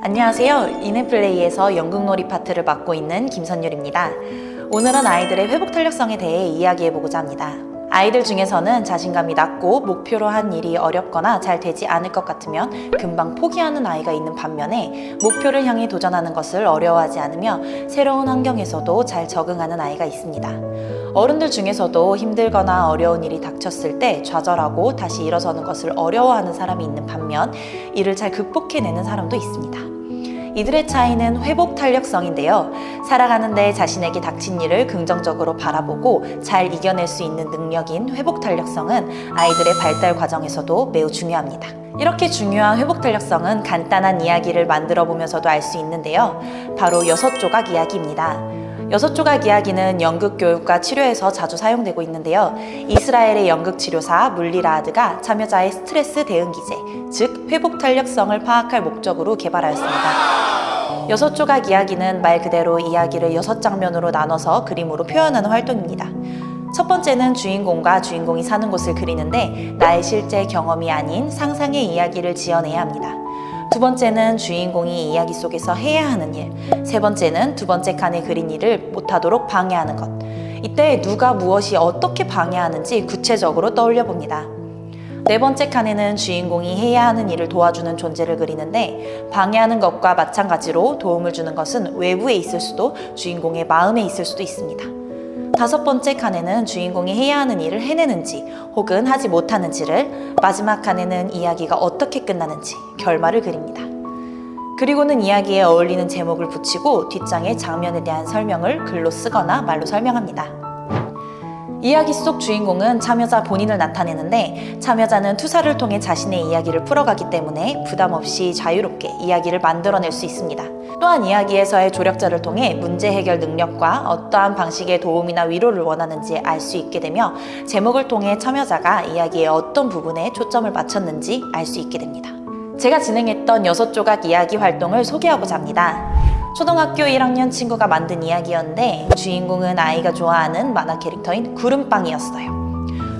안녕하세요. 이네플레이에서 연극놀이 파트를 맡고 있는 김선율입니다. 오늘은 아이들의 회복 탄력성에 대해 이야기해보고자 합니다. 아이들 중에서는 자신감이 낮고 목표로 한 일이 어렵거나 잘 되지 않을 것 같으면 금방 포기하는 아이가 있는 반면에 목표를 향해 도전하는 것을 어려워하지 않으며 새로운 환경에서도 잘 적응하는 아이가 있습니다. 어른들 중에서도 힘들거나 어려운 일이 닥쳤을 때 좌절하고 다시 일어서는 것을 어려워하는 사람이 있는 반면 이를 잘 극복해내는 사람도 있습니다. 이들의 차이는 회복 탄력성인데요. 살아가는데 자신에게 닥친 일을 긍정적으로 바라보고 잘 이겨낼 수 있는 능력인 회복 탄력성은 아이들의 발달 과정에서도 매우 중요합니다. 이렇게 중요한 회복 탄력성은 간단한 이야기를 만들어 보면서도 알 수 있는데요. 바로 6조각 이야기입니다. 6조각 이야기는 연극 교육과 치료에서 자주 사용되고 있는데요. 이스라엘의 연극 치료사 물리 라하드가 참여자의 스트레스 대응 기제, 즉 회복 탄력성을 파악할 목적으로 개발하였습니다. 6조각 이야기는 말 그대로 이야기를 6장면으로 나눠서 그림으로 표현하는 활동입니다. 첫 번째는 주인공과 주인공이 사는 곳을 그리는데 나의 실제 경험이 아닌 상상의 이야기를 지어내야 합니다. 두 번째는 주인공이 이야기 속에서 해야 하는 일, 세 번째는 두 번째 칸에 그린 일을 못하도록 방해하는 것. 이때 누가 무엇이 어떻게 방해하는지 구체적으로 떠올려 봅니다. 네 번째 칸에는 주인공이 해야 하는 일을 도와주는 존재를 그리는데 방해하는 것과 마찬가지로 도움을 주는 것은 외부에 있을 수도 주인공의 마음에 있을 수도 있습니다. 다섯 번째 칸에는 주인공이 해야 하는 일을 해내는지 혹은 하지 못하는지를, 마지막 칸에는 이야기가 어떻게 끝나는지 결말을 그립니다. 그리고는 이야기에 어울리는 제목을 붙이고 뒷장에 장면에 대한 설명을 글로 쓰거나 말로 설명합니다. 이야기 속 주인공은 참여자 본인을 나타내는데 참여자는 투사를 통해 자신의 이야기를 풀어가기 때문에 부담 없이 자유롭게 이야기를 만들어낼 수 있습니다. 또한 이야기에서의 조력자를 통해 문제 해결 능력과 어떠한 방식의 도움이나 위로를 원하는지 알 수 있게 되며 제목을 통해 참여자가 이야기의 어떤 부분에 초점을 맞췄는지 알 수 있게 됩니다. 제가 진행했던 6조각 이야기 활동을 소개하고자 합니다. 초등학교 1학년 친구가 만든 이야기였는데 주인공은 아이가 좋아하는 만화 캐릭터인 구름빵이었어요.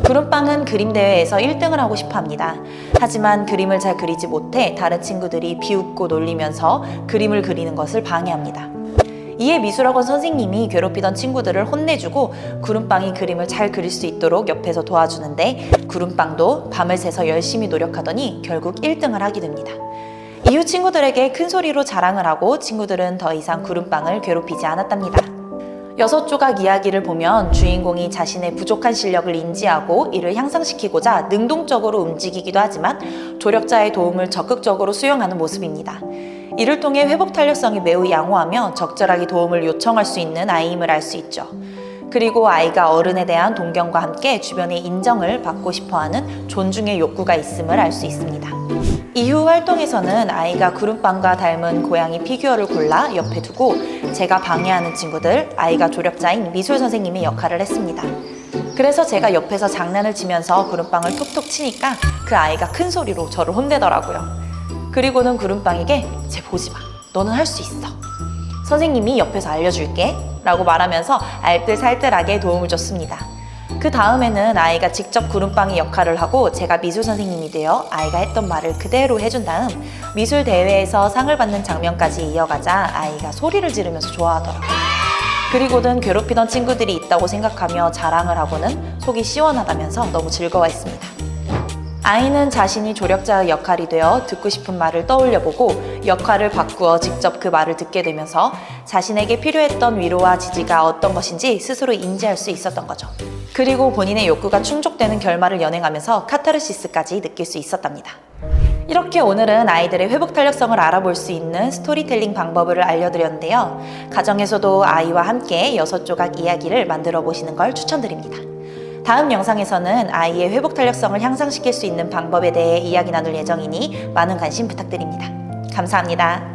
구름빵은 그림 대회에서 1등을 하고 싶어 합니다. 하지만 그림을 잘 그리지 못해 다른 친구들이 비웃고 놀리면서 그림을 그리는 것을 방해합니다. 이에 미술학원 선생님이 괴롭히던 친구들을 혼내주고 구름빵이 그림을 잘 그릴 수 있도록 옆에서 도와주는데 구름빵도 밤을 새서 열심히 노력하더니 결국 1등을 하게 됩니다. 이후 친구들에게 큰 소리로 자랑을 하고 친구들은 더 이상 구름빵을 괴롭히지 않았답니다. 6조각 이야기를 보면 주인공이 자신의 부족한 실력을 인지하고 이를 향상시키고자 능동적으로 움직이기도 하지만 조력자의 도움을 적극적으로 수용하는 모습입니다. 이를 통해 회복 탄력성이 매우 양호하며 적절하게 도움을 요청할 수 있는 아이임을 알 수 있죠. 그리고 아이가 어른에 대한 동경과 함께 주변의 인정을 받고 싶어하는 존중의 욕구가 있음을 알 수 있습니다. 이후 활동에서는 아이가 구름빵과 닮은 고양이 피규어를 골라 옆에 두고 제가 방해하는 친구들, 아이가 조력자인 미술 선생님의 역할을 했습니다. 그래서 제가 옆에서 장난을 치면서 구름빵을 톡톡 치니까 그 아이가 큰 소리로 저를 혼내더라고요. 그리고는 구름빵에게 쟤 보지 마, 너는 할 수 있어, 선생님이 옆에서 알려줄게 라고 말하면서 알뜰살뜰하게 도움을 줬습니다. 그 다음에는 아이가 직접 구름빵의 역할을 하고 제가 미술 선생님이 되어 아이가 했던 말을 그대로 해준 다음 미술 대회에서 상을 받는 장면까지 이어가자 아이가 소리를 지르면서 좋아하더라고요. 그리고는 괴롭히던 친구들이 있다고 생각하며 자랑을 하고는 속이 시원하다면서 너무 즐거워했습니다. 아이는 자신이 조력자의 역할이 되어 듣고 싶은 말을 떠올려보고 역할을 바꾸어 직접 그 말을 듣게 되면서 자신에게 필요했던 위로와 지지가 어떤 것인지 스스로 인지할 수 있었던 거죠. 그리고 본인의 욕구가 충족되는 결말을 연행하면서 카타르시스까지 느낄 수 있었답니다. 이렇게 오늘은 아이들의 회복 탄력성을 알아볼 수 있는 스토리텔링 방법을 알려드렸는데요. 가정에서도 아이와 함께 6조각 이야기를 만들어 보시는 걸 추천드립니다. 다음 영상에서는 아이의 회복 탄력성을 향상시킬 수 있는 방법에 대해 이야기 나눌 예정이니 많은 관심 부탁드립니다. 감사합니다.